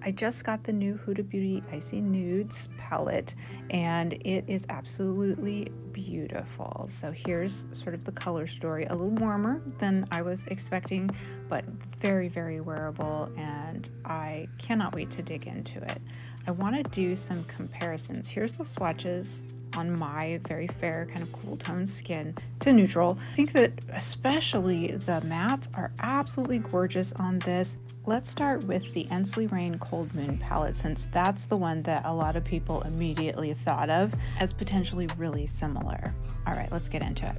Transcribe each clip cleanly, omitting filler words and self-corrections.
I just got the new Huda Icy Nudes palette, and it is absolutely beautiful. So here's sort of the color story, a little warmer than I was expecting, but very, very wearable, and I cannot wait to dig into it. I want to do some comparisons. Here's the swatches on my very fair kind of cool tone skin to neutral. I think that especially the mattes are absolutely gorgeous on this. Let's start with the Ensley Rain Coldmoon palette, since that's the one that a lot of people immediately thought of as potentially really similar. All right, let's get into it.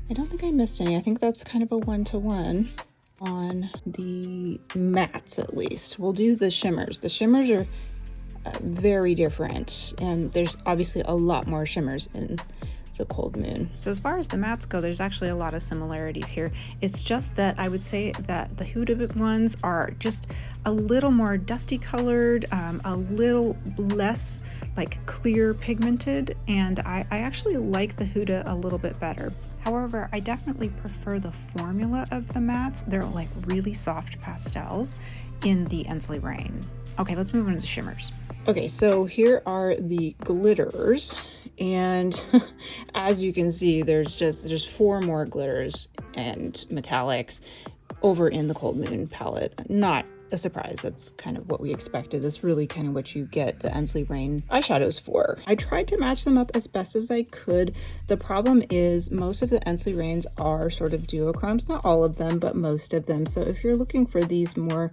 I don't think I missed any. I think that's kind of a one-to-one on the mattes, at least. We'll do the shimmers. The shimmers are very different, and there's obviously a lot more shimmers in the Coldmoon. So as far as the mattes go, there's actually a lot of similarities here. It's just that I would say that the Huda ones are just a little more dusty colored, a little less like clear pigmented, and I actually like the Huda a little bit better. However, I definitely prefer the formula of the mattes. They're like really soft pastels in the Ensley Rain. Okay, let's move on to the shimmers. Okay, so here are the glitters, and as you can see, there's 4 more glitters and metallics over in the Coldmoon palette. Not a surprise, that's kind of what we expected. That's really kind of what you get the Ensley Rain eyeshadows for. I tried to match them up as best as I could. The problem is most of the Ensley Rains are sort of duochromes, not all of them, but most of them. So if you're looking for these more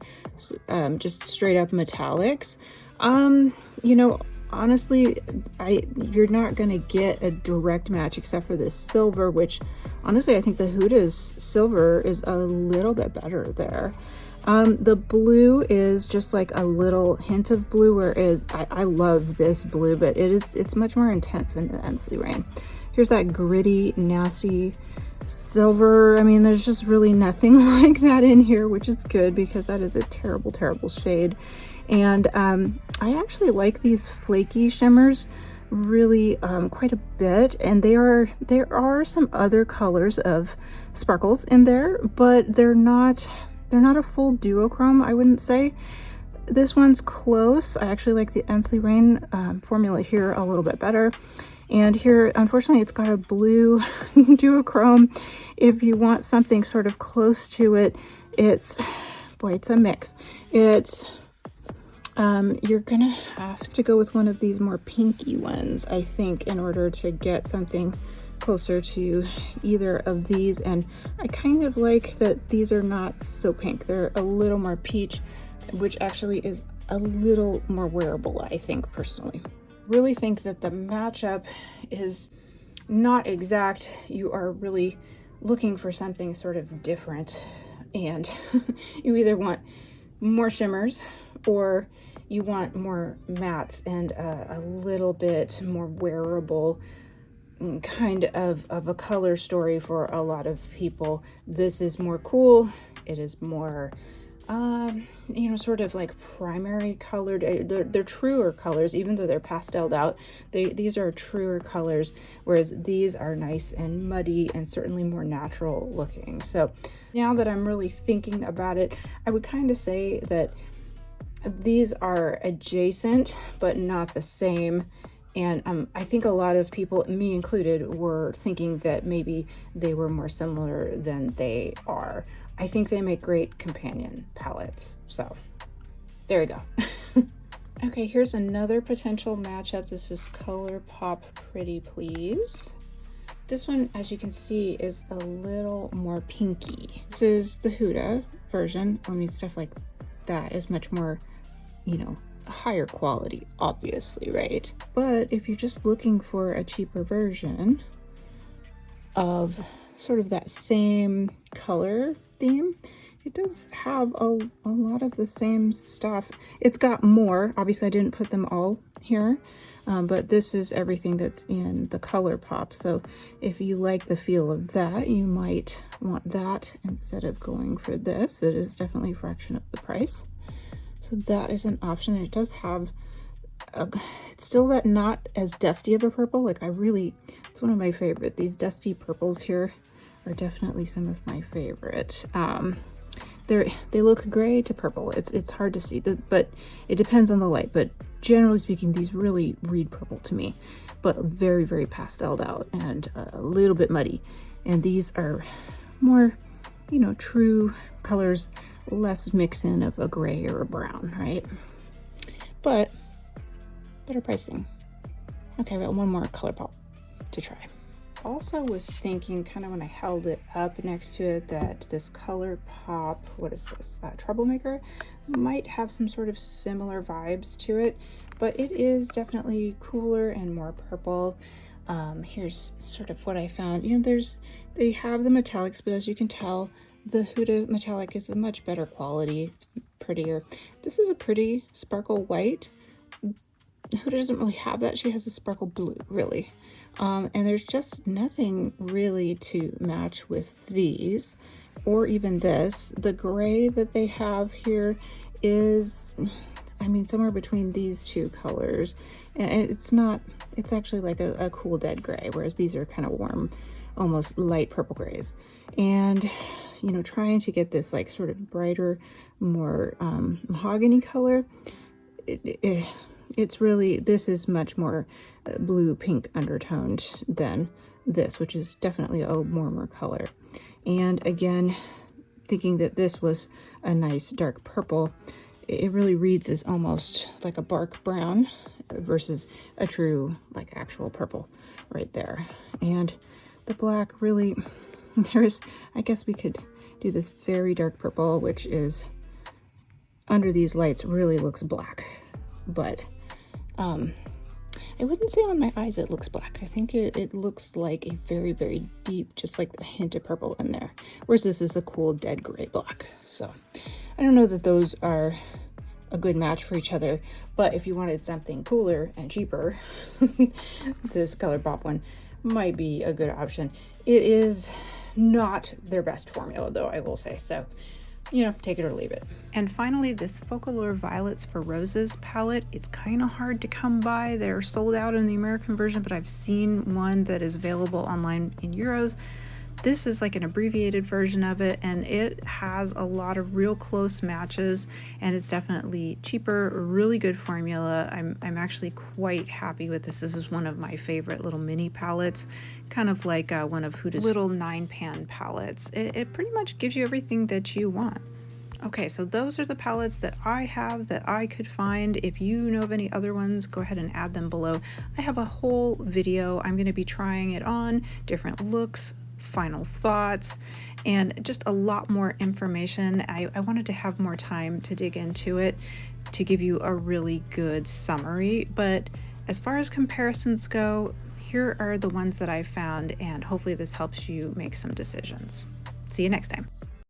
just straight up metallics, you know, honestly, you're not gonna get a direct match except for this silver, which honestly I think the Huda's silver is a little bit better there. The blue is just like a little hint of blue, whereas I love this blue, but it's much more intense in the Ensley Rain. Here's that gritty, nasty silver. I mean, there's just really nothing like that in here, which is good because that is a terrible, terrible shade. And I actually like these flaky shimmers really quite a bit, and there are some other colors of sparkles in there, but they're not a full duochrome, I wouldn't say. This one's close. I actually like the Ensley Rain formula here a little bit better. And here, unfortunately, it's got a blue duochrome. If you want something sort of close to it, it's a mix. You're gonna have to go with one of these more pinky ones, I think, in order to get something closer to either of these. And I kind of like that these are not so pink. They're a little more peach, which actually is a little more wearable, I think, personally. Really think that the matchup is not exact. You are really looking for something sort of different, and you either want more shimmers or you want more mattes and a little bit more wearable kind of a color story for a lot of people. This is more cool. It is more you know, sort of like primary colored. They're truer colors, even though they're pasteled out. These are truer colors, whereas these are nice and muddy and certainly more natural looking. So now that I'm really thinking about it, I would kind of say that these are adjacent but not the same. And I think a lot of people, me included, were thinking that maybe they were more similar than they are. I think they make great companion palettes. So there you go. Okay, here's another potential matchup. This is ColourPop Pretty Please. This one, as you can see, is a little more pinky. This is the Huda version. I mean, stuff like that is much more, you know, higher quality, obviously, right? But if you're just looking for a cheaper version of sort of that same color theme, it does have a lot of the same stuff. It's got more. Obviously, I didn't put them all here, but this is everything that's in the ColourPop. So if you like the feel of that, you might want that instead of going for this. It is definitely a fraction of the price. So that is an option. It does have it's still that not as dusty of a purple. Like it's one of my favorite. These dusty purples here are definitely some of my favorite. they look gray to purple. It's hard to see, but it depends on the light. But generally speaking, these really read purple to me, but very, very pasteled out and a little bit muddy. And these are more, you know, true colors, less mix in of a gray or a brown, right? But better pricing. Okay, I got one more color pop to try. Also was thinking, kind of when I held it up next to it, that this color pop, what is this, Troublemaker, might have some sort of similar vibes to it, but it is definitely cooler and more purple. Here's sort of what I found. You know, they have the metallics, but as you can tell, the Huda metallic is a much better quality. It's prettier. This is a pretty sparkle white. Huda doesn't really have that. She has a sparkle blue, really. And there's just nothing really to match with these, or even this. The gray that they have here is, I mean, somewhere between these two colors. And it's actually like a cool dead gray, whereas these are kind of warm, almost light purple grays. And, you know, trying to get this like sort of brighter, more mahogany color, it's really, this is much more blue pink undertoned than this, which is definitely a warmer color. And again, thinking that this was a nice dark purple, it really reads as almost like a bark brown versus a true like actual purple right there. And the black really, I guess we could do this very dark purple, which is under these lights really looks black, but I wouldn't say on my eyes it looks black. I think it looks like a very, very deep, just like a hint of purple in there. Whereas this is a cool dead gray black. So I don't know that those are a good match for each other, but if you wanted something cooler and cheaper, this Color Pop one might be a good option. It is not their best formula though, I will say. So, you know, take it or leave it. And finally, this Focallure Violets for Roses palette. It's kind of hard to come by. They're sold out in the American version, but I've seen one that is available online in euros. This is like an abbreviated version of it, and it has a lot of real close matches, and it's definitely cheaper, really good formula. I'm actually quite happy with this. This is one of my favorite little mini palettes, kind of like one of Huda's little 9-pan palettes. It pretty much gives you everything that you want. Okay, so those are the palettes that I have that I could find. If you know of any other ones, go ahead and add them below. I have a whole video. I'm going to be trying it on, different looks, final thoughts, and just a lot more information. I wanted to have more time to dig into it to give you a really good summary, but as far as comparisons go, here are the ones that I found, and hopefully this helps you make some decisions. See you next time.